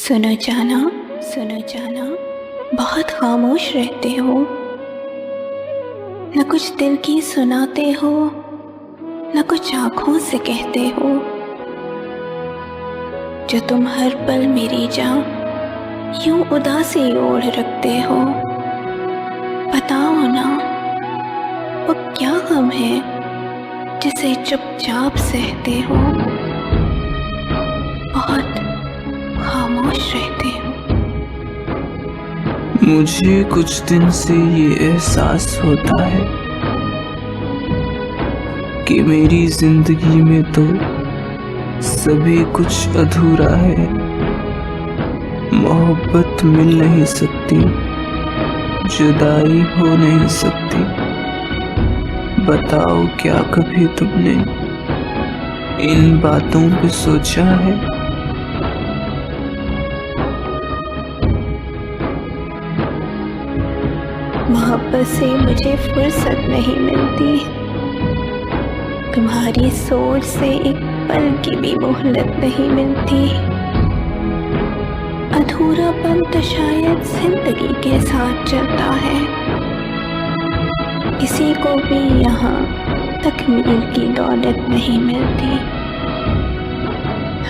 सुनो जाना, बहुत खामोश रहते हो, न कुछ दिल की सुनाते हो, न कुछ आँखों से कहते हो। जो तुम हर पल मेरी जान यूं उदासी ओढ़ रखते हो। बताओ ना, वो क्या गम है जिसे चुपचाप सहते हो। बहुत खामोश रहते हो। मुझे कुछ दिन से ये एहसास होता है कि मेरी जिंदगी में तो सभी कुछ अधूरा है। मोहब्बत मिल नहीं सकती, जुदाई हो नहीं सकती। बताओ, क्या कभी तुमने इन बातों पे सोचा है? मोहब्बत से मुझे फुर्सत नहीं मिलती, तुम्हारी सोच से एक पल की भी मोहलत नहीं मिलती। अधूरापन तो शायद जिंदगी के साथ चलता है। किसी को भी यहाँ तकमील की दौलत नहीं मिलती।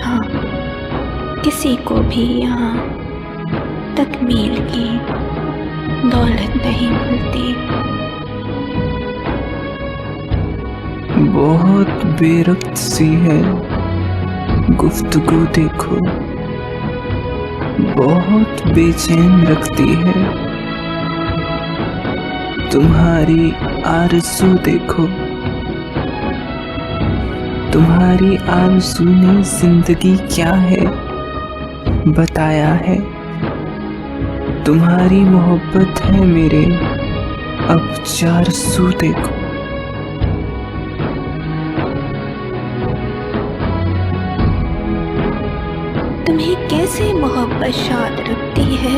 हाँ, किसी को भी यहाँ तकमील की दौलत नहीं मिलती। बहुत बेरक्त सी है गुफ्तगू, देखो बहुत बेचैन रखती है। तुम्हारी आरज़ू देखो, तुम्हारी आरज़ू ने जिंदगी क्या है बताया है। तुम्हारी मोहब्बत है मेरे अब 400 देखो। तुम्हें कैसे मोहब्बत शाद रखती है,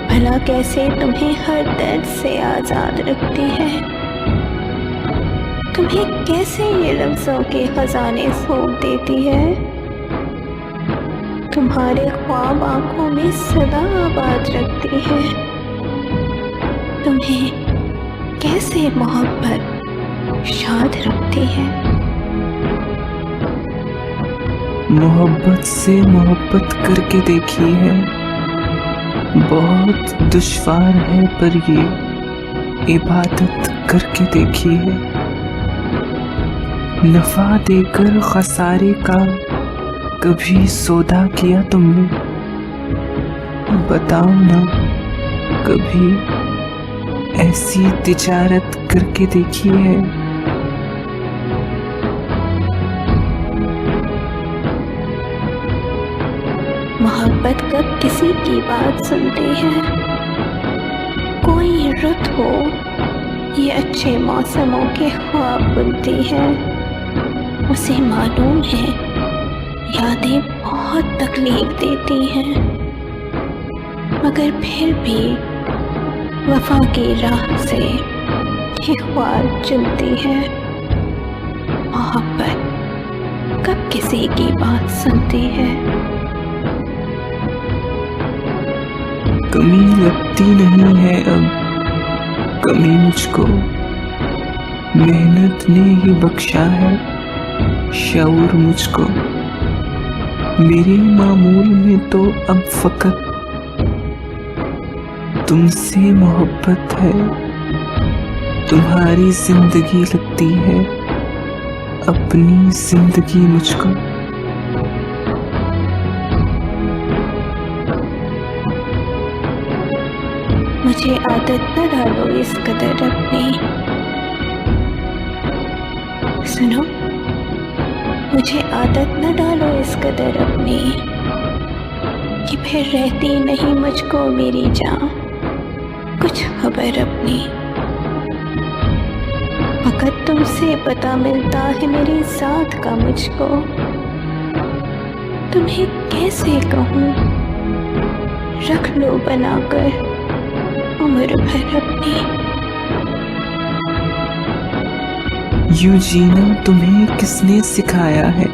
भला कैसे तुम्हें हर दर्द से आजाद रखती है। तुम्हें कैसे ये लफ्जों के खजाने सौंप देती है। तुम्हारे ख्वाब आंखों में सदा आबाद रखती है। तुम्हें कैसे मोहब्बत शाद रखती है। मोहब्बत से मोहब्बत करके देखी है, बहुत दुश्वार है पर ये इबादत करके देखी है। नफा देकर खसारे का कभी सौदा किया तुमने? बताओ ना, कभी ऐसी तिजारत करके देखी है? मोहब्बत कब किसी की बात सुनती है। कोई रुत हो ये अच्छे मौसमों के ख्वाब बुनती है। उसे मालूम है यादें बहुत तकलीफ देती हैं, मगर फिर भी वफा की राह से ये ख्वाब चुनती है। मोहब्बत कब किसी की बात सुनती है। कमी लगती नहीं है अब, कमी मुझको मेहनत ने ही बख्शा है शऊर मुझको। मेरे मामूल में तो अब फकत तुमसे मोहब्बत है। तुम्हारी जिंदगी लगती है अपनी जिंदगी मुझको। मुझे आदत न डालो इस कदर अपनी। सुनो, मुझे आदत न डालो इस कदर अपनी कि फिर रहती नहीं मुझको मेरी जान कुछ खबर अपनी। फकत तुमसे पता मिलता है मेरी जात का मुझको। तुम्हें कैसे कहूँ रख लो बनाकर उम्र भर अपनी। यूं जीना तुम्हें किसने सिखाया है?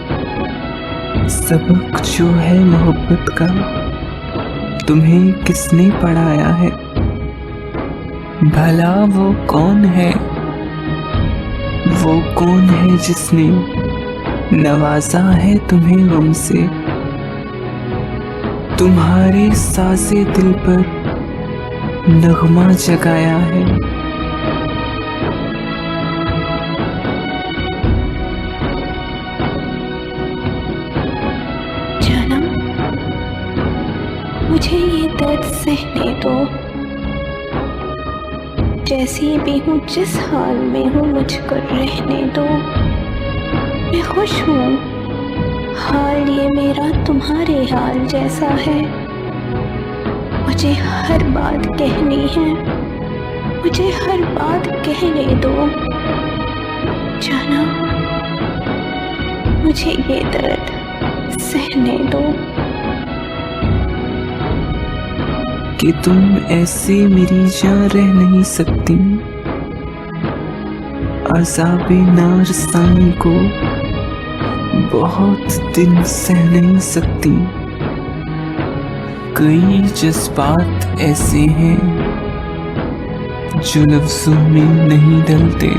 सबक जो है मोहब्बत का तुम्हें किसने पढ़ाया है? भला वो कौन है जिसने नवाजा है तुम्हें गम से? तुम्हारे साजे दिल पर नगमा जगाया है। जानम, मुझे ये दर्द सहने दो। जैसी भी हूँ, जिस हाल में हूँ, मुझको रहने दो। मैं खुश हूँ, हाल ये मेरा तुम्हारे हाल जैसा है। मुझे हर बात कहनी है, मुझे हर बात कहने दो। जाना, मुझे ये दर्द सहने दो। कि तुम ऐसे मेरी जान रह नहीं सकती, अज़ाबे नार सानी को बहुत दिन सह नहीं सकती। कई जज्बात ऐसे हैं जो लफ्ज़ों में नहीं ढलते।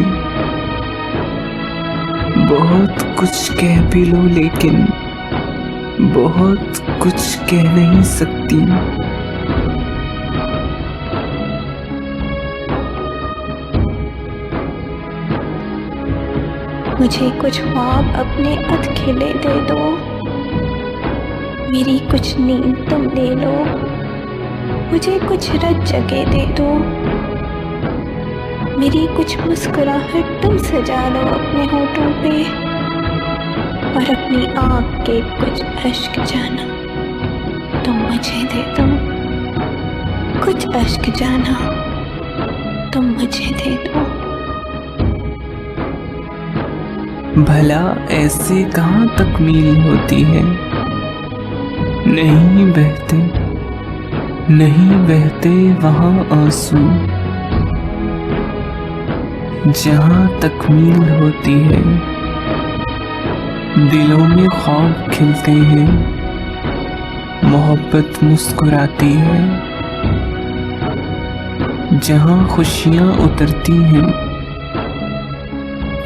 बहुत कुछ कह भी लो लेकिन बहुत कुछ कह नहीं सकती। मुझे कुछ ख्वाब अपने अधखिले दे दो। मेरी कुछ नींद तुम ले लो। मुझे कुछ रत जगह दे दो। मेरी कुछ मुस्कुराहट तुम सजा लो अपने होठों पे। और अपनी आँख के कुछ अश्क जाना तुम मुझे दे दो। कुछ अश्क जाना तुम मुझे दे दो। भला ऐसे कहाँ तकमील होती है? नहीं बहते वहाँ आंसू। जहाँ तकमील होती है दिलों में ख्वाब खिलते हैं, मोहब्बत मुस्कुराती है। जहाँ खुशियाँ उतरती हैं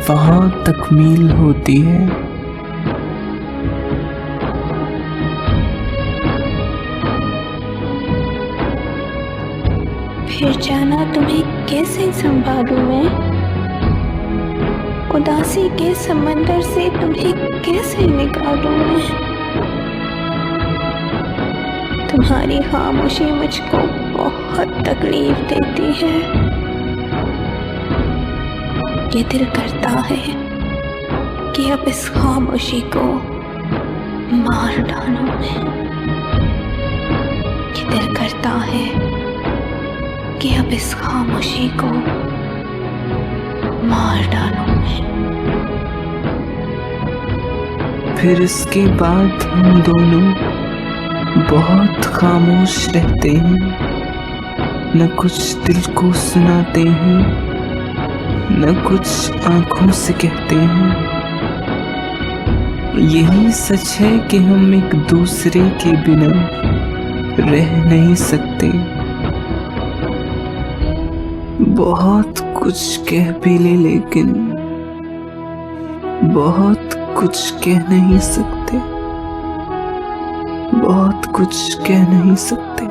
वहाँ तकमील होती है। फिर जाना, तुम्हें कैसे संभालूं मैं? उदासी के समंदर से तुम्हें कैसे निकालूं मैं? तुम्हारी खामोशी मुझको बहुत तकलीफ देती है। ये दिल करता है कि अब इस खामोशी को मार डालूं मैं। ये दिल करता है कि अब इस खामोशी को मार डालूं मैं। फिर इसके बाद हम दोनों बहुत खामोश रहते हैं, न कुछ दिल को सुनाते हैं, न कुछ आंखों से कहते हैं। यही सच है कि हम एक दूसरे के बिना रह नहीं सकते। बहुत कुछ कह भी ले लेकिन बहुत कुछ कह नहीं सकते। बहुत कुछ कह नहीं सकते।